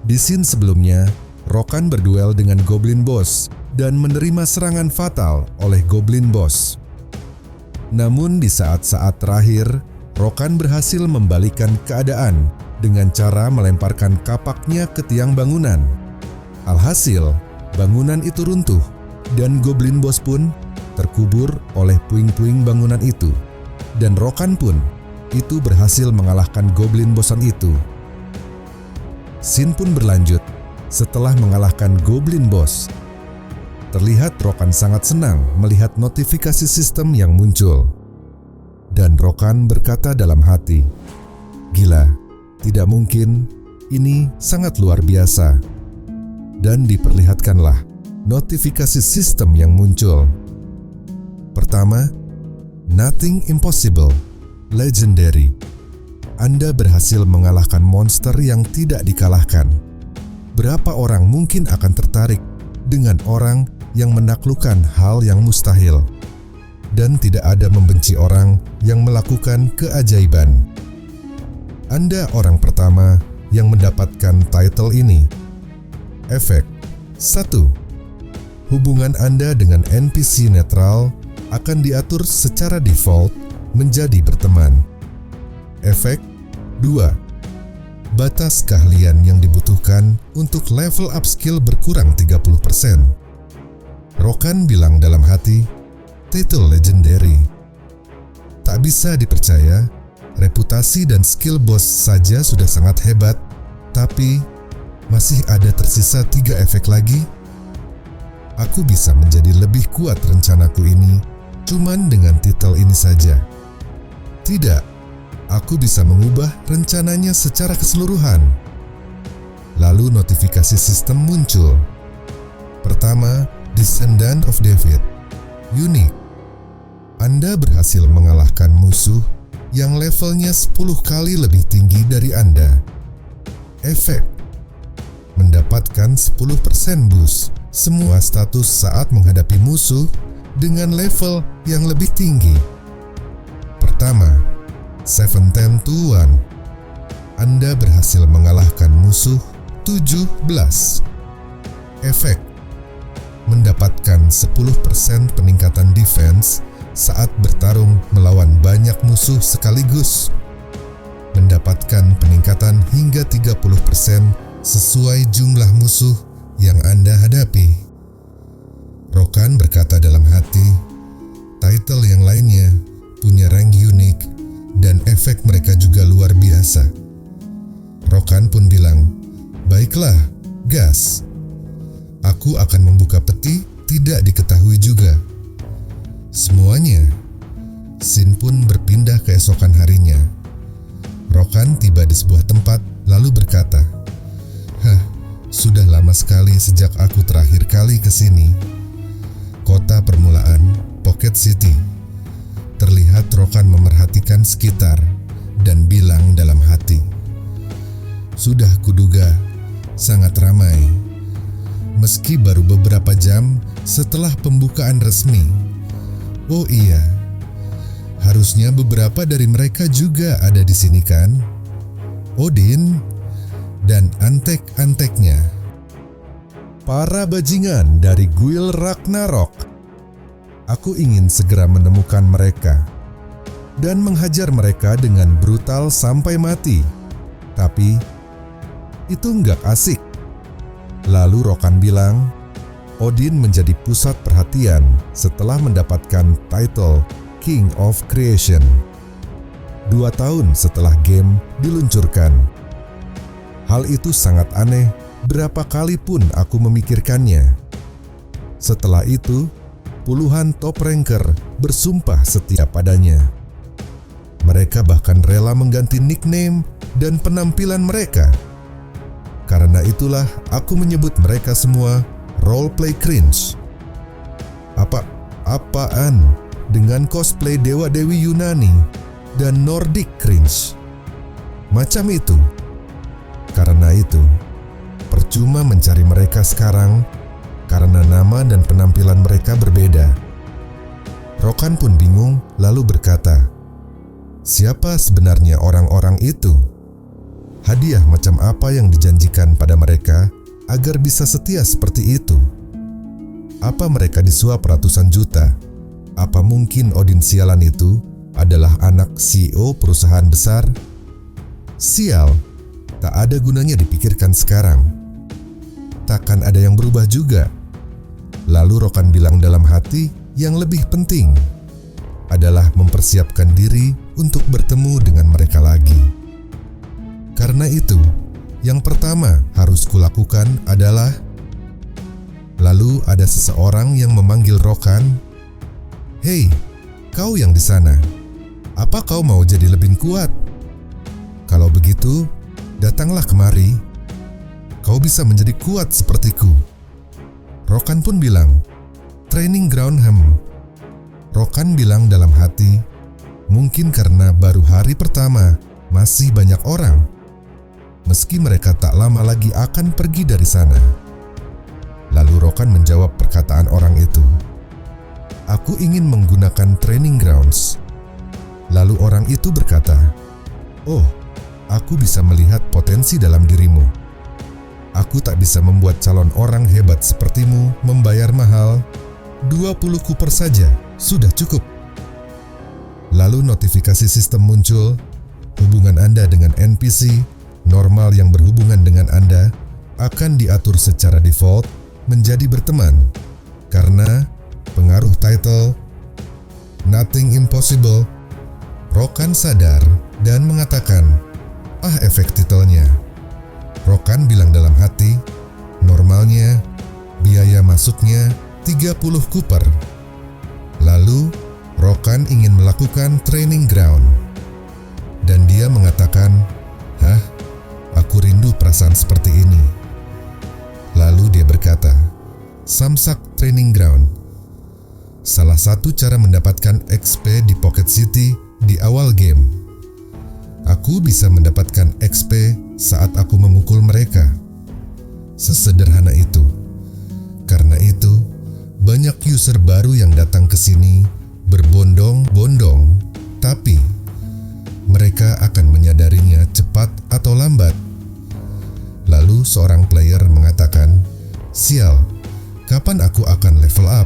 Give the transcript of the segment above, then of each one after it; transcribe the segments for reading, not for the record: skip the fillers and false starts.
Di scene sebelumnya, Rokan berduel dengan Goblin Boss dan menerima serangan fatal oleh Goblin Boss. Namun di saat-saat terakhir, Rokan berhasil membalikkan keadaan dengan cara melemparkan kapaknya ke tiang bangunan. Alhasil, bangunan itu runtuh dan Goblin Boss pun terkubur oleh puing-puing bangunan itu. Dan Rokan pun itu berhasil mengalahkan Goblin Bossan itu. Scene pun berlanjut setelah mengalahkan Goblin Boss. Terlihat Rokan sangat senang melihat notifikasi sistem yang muncul. Dan Rokan berkata dalam hati, "Gila, tidak mungkin, ini sangat luar biasa." Dan diperlihatkanlah notifikasi sistem yang muncul. Pertama, Nothing Impossible, Legendary. Anda berhasil mengalahkan monster yang tidak dikalahkan. Berapa orang mungkin akan tertarik dengan orang yang menaklukkan hal yang mustahil? Dan tidak ada membenci orang yang melakukan keajaiban. Anda orang pertama yang mendapatkan title ini. Efek 1. Hubungan Anda dengan NPC netral akan diatur secara default menjadi berteman. Efek 2. Batas keahlian yang dibutuhkan untuk level up skill berkurang 30%. Rokan bilang dalam hati, title legendary. Tak bisa dipercaya, reputasi dan skill boss saja sudah sangat hebat, tapi masih ada tersisa 3 efek lagi. Aku bisa menjadi lebih kuat rencanaku ini cuman dengan titel ini saja. Tidak, aku bisa mengubah rencananya secara keseluruhan. Lalu notifikasi sistem muncul. Pertama, Descendant of David. Unik. Anda berhasil mengalahkan musuh yang levelnya 10 kali lebih tinggi dari Anda. Efek. Mendapatkan 10% boost semua status saat menghadapi musuh dengan level yang lebih tinggi. Pertama, 7-10-1. Anda berhasil mengalahkan musuh 17. Efek. Mendapatkan 10% peningkatan defense saat bertarung melawan banyak musuh sekaligus. Mendapatkan peningkatan hingga 30% sesuai jumlah musuh yang Anda hadapi. Rokan berkata dalam hati, title yang lainnya punya rank unik dan efek mereka juga luar biasa. Rokan pun bilang, "Baiklah, gas. Aku akan membuka peti tidak diketahui juga." Semuanya. Scene pun berpindah keesokan harinya. Rokan tiba di sebuah tempat lalu berkata, sudah lama sekali sejak aku terakhir kali ke sini. Kota permulaan, Pocket City. Terlihat Rokan memerhatikan sekitar dan bilang dalam hati, "Sudah kuduga, sangat ramai. Meski baru beberapa jam setelah pembukaan resmi. Oh iya, harusnya beberapa dari mereka juga ada di sini kan? Odin dan antek-anteknya. Para bajingan dari Guild Ragnarok. Aku ingin segera menemukan mereka dan menghajar mereka dengan brutal sampai mati. Tapi itu nggak asik." Lalu Rokan bilang, Odin menjadi pusat perhatian setelah mendapatkan title King of Creation 2 tahun setelah game diluncurkan. Hal itu sangat aneh, berapa kali pun aku memikirkannya. Setelah itu, puluhan top ranker bersumpah setia padanya. Mereka bahkan rela mengganti nickname dan penampilan mereka. Karena itulah aku menyebut mereka semua roleplay cringe. Apaan dengan cosplay dewa-dewi Yunani dan Nordic cringe? Macam itu. Karena itu, percuma mencari mereka sekarang karena nama dan penampilan mereka berbeda. Rokan pun bingung lalu berkata, "Siapa sebenarnya orang-orang itu?" hadiah macam apa yang dijanjikan pada mereka agar bisa setia seperti itu? Apa mereka disuap ratusan juta? Apa mungkin Odin sialan itu adalah anak CEO perusahaan besar? Sial, tak ada gunanya dipikirkan sekarang. Takkan ada yang berubah juga. Lalu Rokan bilang dalam hati, yang lebih penting adalah mempersiapkan diri untuk bertemu dengan mereka lagi. Karena itu, yang pertama harus kulakukan adalah... Lalu ada seseorang yang memanggil Rokan. "Hei, kau yang di sana. Apa kau mau jadi lebih kuat? Kalau begitu, datanglah kemari. Kau bisa menjadi kuat sepertiku." Rokan pun bilang, "Training ground Rokan bilang dalam hati, mungkin karena baru hari pertama masih banyak orang, meski mereka tak lama lagi akan pergi dari sana. Lalu Rokan menjawab perkataan orang itu, "Aku ingin menggunakan training grounds." Lalu orang itu berkata, "Oh, aku bisa melihat potensi dalam dirimu. Aku tak bisa membuat calon orang hebat sepertimu membayar mahal. 20 kuper saja sudah cukup." Lalu notifikasi sistem muncul. Hubungan Anda dengan NPC normal yang berhubungan dengan Anda akan diatur secara default menjadi berteman karena pengaruh title Nothing Impossible. Rokan sadar dan mengatakan, efek titelnya." Rokan bilang dalam hati, normalnya biaya masuknya 30 kuper. Lalu Rokan ingin melakukan training ground. Dan dia mengatakan, aku rindu perasaan seperti ini." Lalu dia berkata, "Samsak training ground. Salah satu cara mendapatkan XP di Pocket City di awal game. Aku bisa mendapatkan XP saat aku memukul mereka. Sesederhana itu. Karena itu, banyak user baru yang datang ke sini berbondong-bondong, tapi mereka akan menyadarinya cepat atau lambat." Lalu seorang player mengatakan, "Sial, kapan aku akan level up?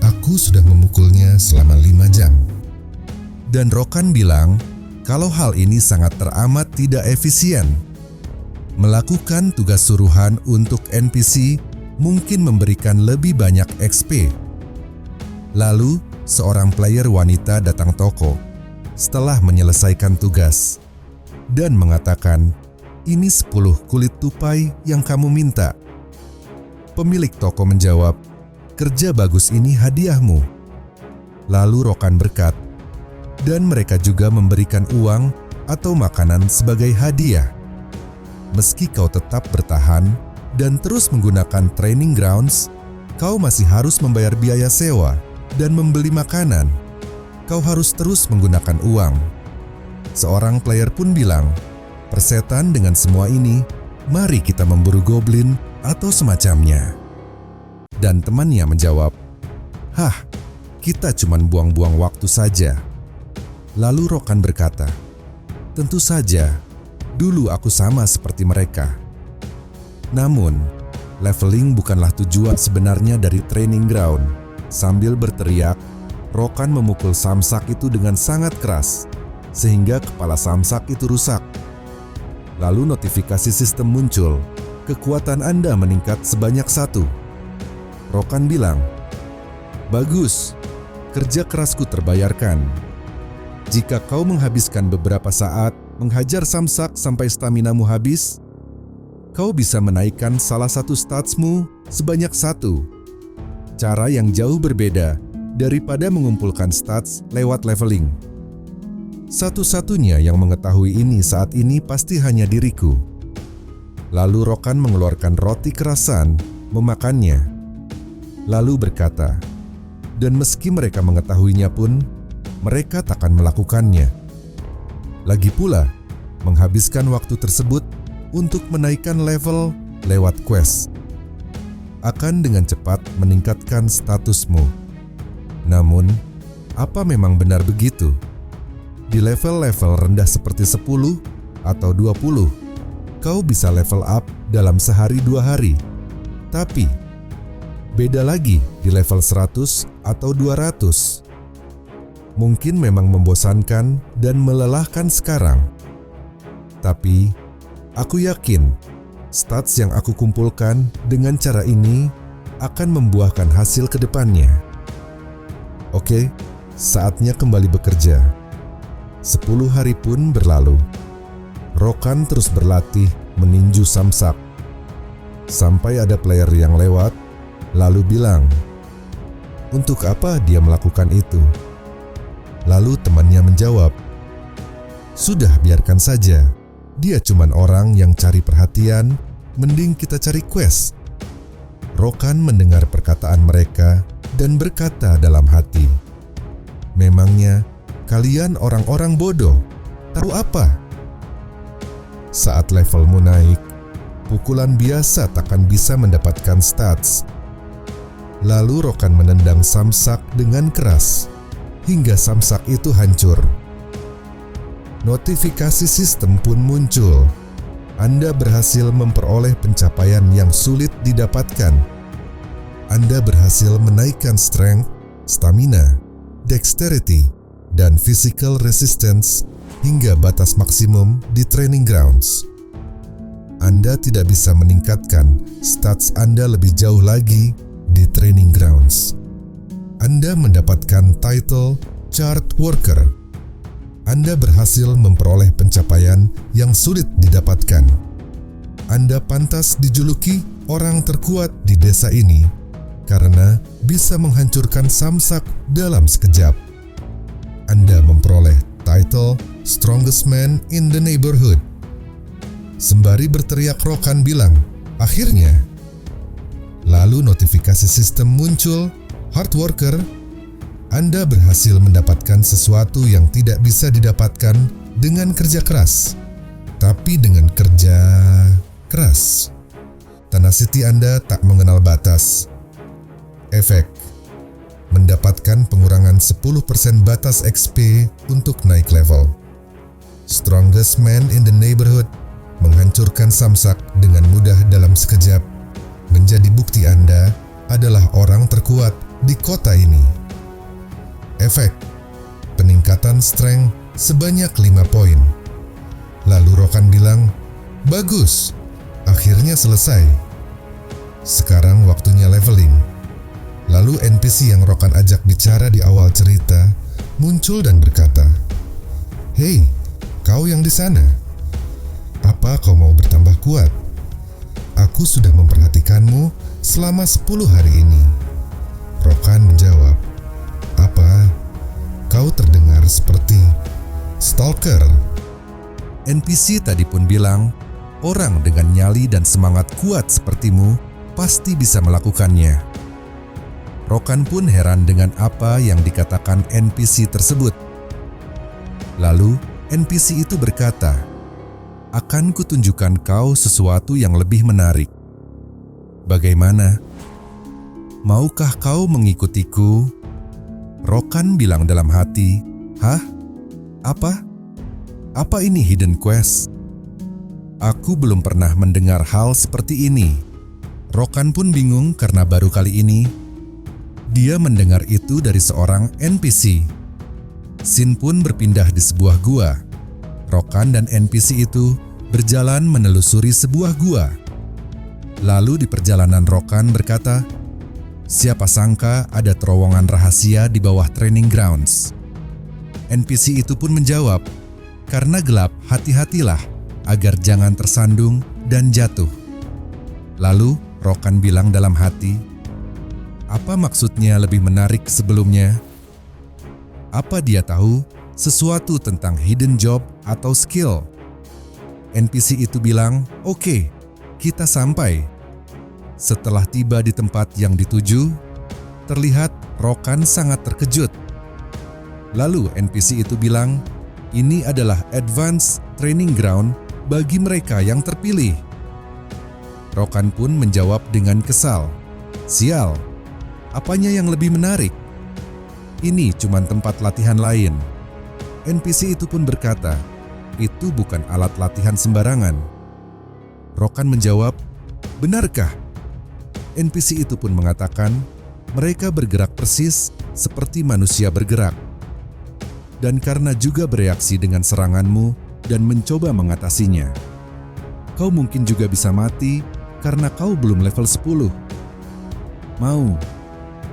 Aku sudah memukulnya selama 5 jam." Dan Rokan bilang, kalau hal ini sangat teramat tidak efisien. Melakukan tugas suruhan untuk NPC mungkin memberikan lebih banyak XP. Lalu, seorang player wanita datang toko setelah menyelesaikan tugas dan mengatakan, "Ini 10 kulit tupai yang kamu minta." Pemilik toko menjawab, "Kerja bagus ini hadiahmu." Lalu Rokan berkat, dan mereka juga memberikan uang atau makanan sebagai hadiah. Meski kau tetap bertahan dan terus menggunakan training grounds, kau masih harus membayar biaya sewa dan membeli makanan. Kau harus terus menggunakan uang. Seorang player pun bilang, "Persetan dengan semua ini, mari kita memburu goblin atau semacamnya." Dan temannya menjawab, kita cuma buang-buang waktu saja." Lalu Rokan berkata, "Tentu saja, dulu aku sama seperti mereka. Namun, leveling bukanlah tujuan sebenarnya dari training ground." Sambil berteriak, Rokan memukul samsak itu dengan sangat keras, sehingga kepala samsak itu rusak. Lalu notifikasi sistem muncul, "Kekuatan Anda meningkat sebanyak 1. Rokan bilang, "Bagus, kerja kerasku terbayarkan. Jika kau menghabiskan beberapa saat menghajar samsak sampai staminamu habis, kau bisa menaikkan salah satu statsmu sebanyak 1. Cara yang jauh berbeda daripada mengumpulkan stats lewat leveling. Satu-satunya yang mengetahui ini saat ini pasti hanya diriku." Lalu Rokan mengeluarkan roti kerasan, memakannya. Lalu berkata, "Dan meski mereka mengetahuinya pun, mereka takkan melakukannya. Lagi pula, menghabiskan waktu tersebut untuk menaikkan level lewat quest akan dengan cepat meningkatkan statusmu. Namun, apa memang benar begitu? Di level-level rendah seperti 10 atau 20, kau bisa level up dalam sehari 2 hari. Tapi, beda lagi di level 100 atau 200. Mungkin memang membosankan dan melelahkan sekarang. Tapi, aku yakin stats yang aku kumpulkan dengan cara ini akan membuahkan hasil ke depannya. Oke, saatnya kembali bekerja. 10 hari pun berlalu. Rokan terus berlatih meninju samsak. Sampai ada player yang lewat, lalu bilang, "Untuk apa dia melakukan itu?" Lalu temannya menjawab, "Sudah, biarkan saja. Dia cuman orang yang cari perhatian, mending kita cari quest." Rokan mendengar perkataan mereka dan berkata dalam hati, "Memangnya kalian orang-orang bodoh, tahu apa? Saat levelmu naik, pukulan biasa takkan bisa mendapatkan stats." Lalu Rokan menendang samsak dengan keras, hingga samsak itu hancur. Notifikasi sistem pun muncul. Anda berhasil memperoleh pencapaian yang sulit didapatkan. Anda berhasil menaikkan strength, stamina, dexterity, dan physical resistance hingga batas maksimum di training grounds. Anda tidak bisa meningkatkan stats Anda lebih jauh lagi di training grounds. Anda mendapatkan title Chart Worker. Anda berhasil memperoleh pencapaian yang sulit didapatkan. Anda pantas dijuluki orang terkuat di desa ini karena bisa menghancurkan samsak dalam sekejap. Anda memperoleh title Strongest Man in the Neighborhood. Sembari berteriak, Rokan bilang, "Akhirnya." Lalu notifikasi sistem muncul, "Hard Worker, Anda berhasil mendapatkan sesuatu yang tidak bisa didapatkan dengan kerja keras, tapi dengan kerja keras. Tenacity Anda tak mengenal batas." Efek: mendapatkan pengurangan 10% batas XP untuk naik level. Strongest Man in the Neighborhood menghancurkan samsak dengan mudah dalam sekejap, menjadi bukti Anda adalah orang terkuat di kota ini. Efek: peningkatan strength sebanyak 5 poin. Lalu Rokan bilang, "Bagus, akhirnya selesai. Sekarang waktunya leveling." Lalu NPC yang Rokan ajak bicara di awal cerita muncul dan berkata, "Hei, kau yang di sana. Apa kau mau bertambah kuat? Aku sudah memperhatikanmu selama 10 hari ini." Rokan menjawab, "Apa? Kau terdengar seperti stalker." NPC tadi pun bilang, "Orang dengan nyali dan semangat kuat sepertimu pasti bisa melakukannya." Rokan pun heran dengan apa yang dikatakan NPC tersebut. Lalu NPC itu berkata, "Akan kutunjukkan kau sesuatu yang lebih menarik. Bagaimana? Maukah kau mengikutiku?" Rokan bilang dalam hati, "Hah? Apa? Apa ini hidden quest? Aku belum pernah mendengar hal seperti ini." Rokan pun bingung karena baru kali ini dia mendengar itu dari seorang NPC. Scene pun berpindah di sebuah gua. Rokan dan NPC itu berjalan menelusuri sebuah gua. Lalu di perjalanan Rokan berkata, "Siapa sangka ada terowongan rahasia di bawah training grounds." NPC itu pun menjawab, "Karena gelap, hati-hatilah agar jangan tersandung dan jatuh." Lalu Rokan bilang dalam hati, "Apa maksudnya lebih menarik sebelumnya? Apa dia tahu sesuatu tentang hidden job atau skill?" NPC itu bilang, "Oke, kita sampai." Setelah tiba di tempat yang dituju, terlihat Rokan sangat terkejut. Lalu NPC itu bilang, "Ini adalah advanced training ground bagi mereka yang terpilih." Rokan pun menjawab dengan kesal, "Sial, apanya yang lebih menarik? Ini cuma tempat latihan lain." NPC itu pun berkata, itu bukan alat latihan sembarangan. Rokan menjawab, benarkah? NPC itu pun mengatakan, mereka bergerak persis seperti manusia bergerak. Dan karena juga bereaksi dengan seranganmu dan mencoba mengatasinya. Kau mungkin juga bisa mati karena kau belum level 10. Mau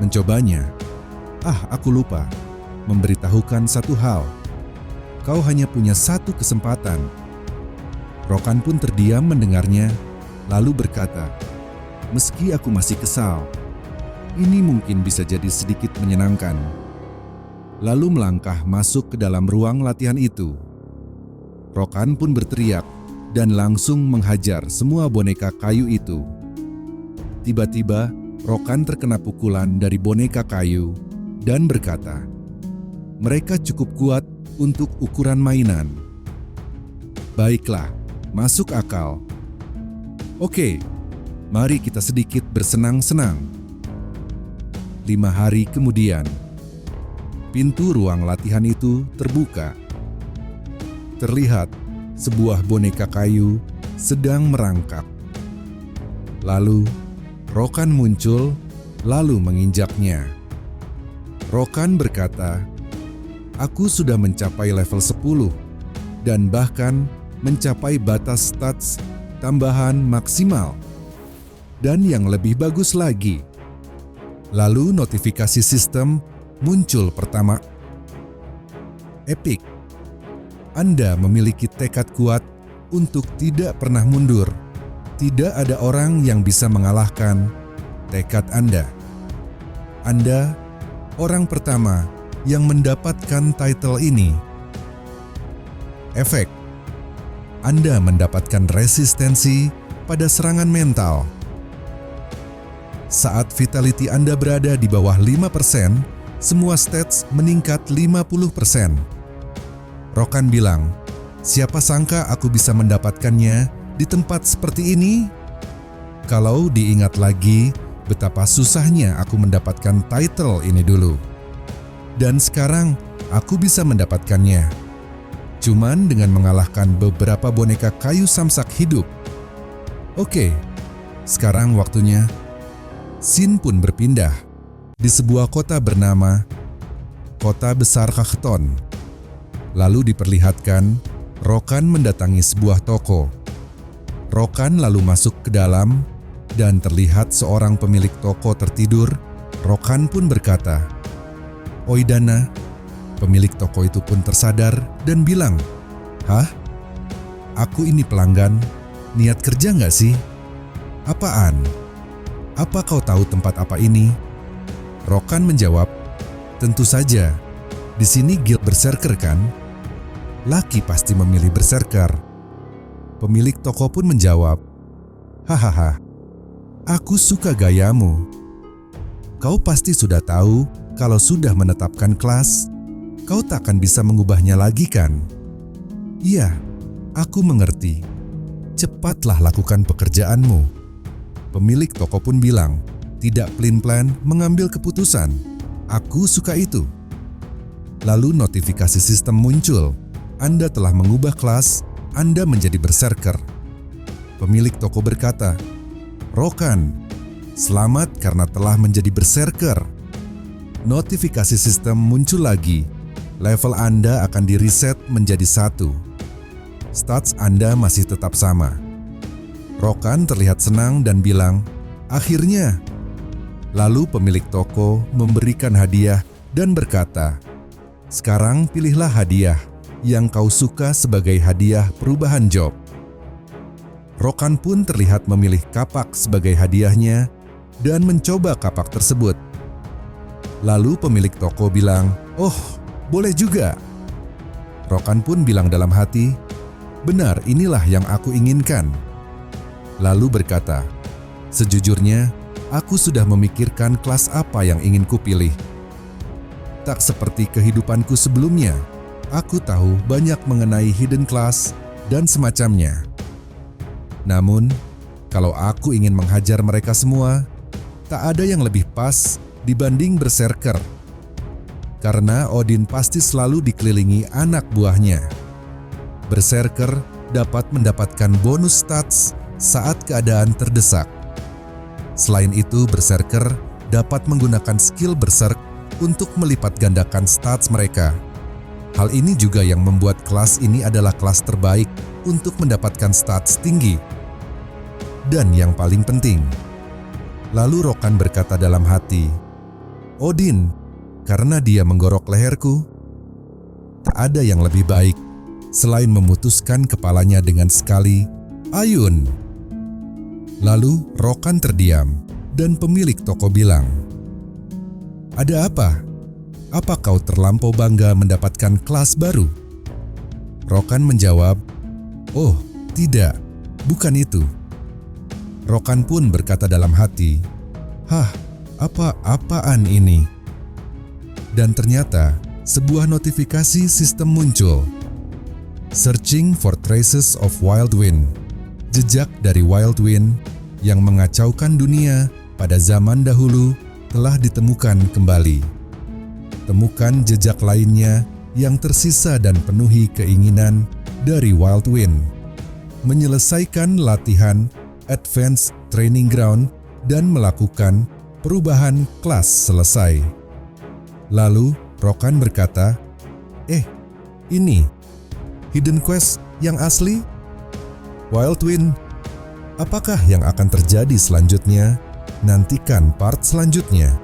mencobanya? Aku lupa memberitahukan satu hal. Kau hanya punya satu kesempatan. Rokan pun terdiam mendengarnya, lalu berkata, meski aku masih kesal, ini mungkin bisa jadi sedikit menyenangkan. Lalu melangkah masuk ke dalam ruang latihan itu. Rokan pun berteriak dan langsung menghajar semua boneka kayu itu. Tiba-tiba, Rokan terkena pukulan dari boneka kayu dan berkata, mereka cukup kuat untuk ukuran mainan. Baiklah, masuk akal. Oke, mari kita sedikit bersenang-senang. 5 hari kemudian, pintu ruang latihan itu terbuka. Terlihat sebuah boneka kayu sedang merangkak. Lalu, Rokan muncul, lalu menginjaknya. Rokan berkata, aku sudah mencapai level 10 dan bahkan mencapai batas stats tambahan maksimal. Dan yang lebih bagus lagi. Lalu notifikasi sistem muncul pertama. Epic. Anda memiliki tekad kuat untuk tidak pernah mundur. Tidak ada orang yang bisa mengalahkan tekad Anda. Anda orang pertama yang mendapatkan title ini. Efek. Anda mendapatkan resistensi pada serangan mental. Saat vitality Anda berada di bawah 5%, semua stats meningkat 50%. Rokan bilang, siapa sangka aku bisa mendapatkannya di tempat seperti ini? Kalau diingat lagi betapa susahnya aku mendapatkan title ini dulu. Dan sekarang aku bisa mendapatkannya. Cuman dengan mengalahkan beberapa boneka kayu samsak hidup. Oke, sekarang waktunya. Scene pun berpindah di sebuah kota bernama Kota Besar Khachton. Lalu diperlihatkan Rokan mendatangi sebuah toko. Rokan lalu masuk ke dalam dan terlihat seorang pemilik toko tertidur. Rokan pun berkata, Oidana. Pemilik toko itu pun tersadar dan bilang, hah? Aku ini pelanggan, niat kerja nggak sih? Apaan? Apa kau tahu tempat apa ini? Rokan menjawab, tentu saja, di sini guild berserker kan? Laki pasti memilih berserker. Pemilik toko pun menjawab, hahaha, aku suka gayamu. Kau pasti sudah tahu kalau sudah menetapkan kelas, kau tak akan bisa mengubahnya lagi kan? Iya, aku mengerti. Cepatlah lakukan pekerjaanmu. Pemilik toko pun bilang, tidak pelin-pelan mengambil keputusan. Aku suka itu. Lalu notifikasi sistem muncul. Anda telah mengubah kelas, Anda menjadi berserker. Pemilik toko berkata, Rokan, selamat karena telah menjadi berserker. Notifikasi sistem muncul lagi. Level Anda akan di-reset menjadi 1. Stats Anda masih tetap sama. Rokan terlihat senang dan bilang, akhirnya. Lalu pemilik toko memberikan hadiah dan berkata, sekarang pilihlah hadiah yang kau suka sebagai hadiah perubahan job. Rokan pun terlihat memilih kapak sebagai hadiahnya dan mencoba kapak tersebut. Lalu pemilik toko bilang, oh, boleh juga. Rokan pun bilang dalam hati, benar, inilah yang aku inginkan. Lalu berkata, sejujurnya, aku sudah memikirkan kelas apa yang ingin kupilih. Tak seperti kehidupanku sebelumnya, aku tahu banyak mengenai hidden class dan semacamnya. Namun, kalau aku ingin menghajar mereka semua, tak ada yang lebih pas dibanding berserker. Karena Odin pasti selalu dikelilingi anak buahnya. Berserker dapat mendapatkan bonus stats saat keadaan terdesak. Selain itu, Berserker dapat menggunakan skill Berserk untuk melipat gandakan stats mereka. Hal ini juga yang membuat kelas ini adalah kelas terbaik untuk mendapatkan stats tinggi. Dan yang paling penting, lalu Rokan berkata dalam hati, "Odin, karena dia menggorok leherku, tak ada yang lebih baik selain memutuskan kepalanya dengan sekali ayun." Lalu Rokan terdiam dan pemilik toko bilang, "Ada apa? Apa kau terlampau bangga mendapatkan kelas baru?" Rokan menjawab, "Oh, tidak, bukan itu." Rokan pun berkata dalam hati, "Hah, apa-apaan ini?" Dan ternyata sebuah notifikasi sistem muncul. Searching for traces of Wild Wind. Jejak dari Wild Wind yang mengacaukan dunia pada zaman dahulu telah ditemukan kembali. Temukan jejak lainnya yang tersisa dan penuhi keinginan dari Wild Wind. Menyelesaikan latihan Advanced Training Ground dan melakukan perubahan kelas selesai. Lalu Rokan berkata, ini Hidden Quest yang asli? Wild Wind, apakah yang akan terjadi selanjutnya? Nantikan part selanjutnya.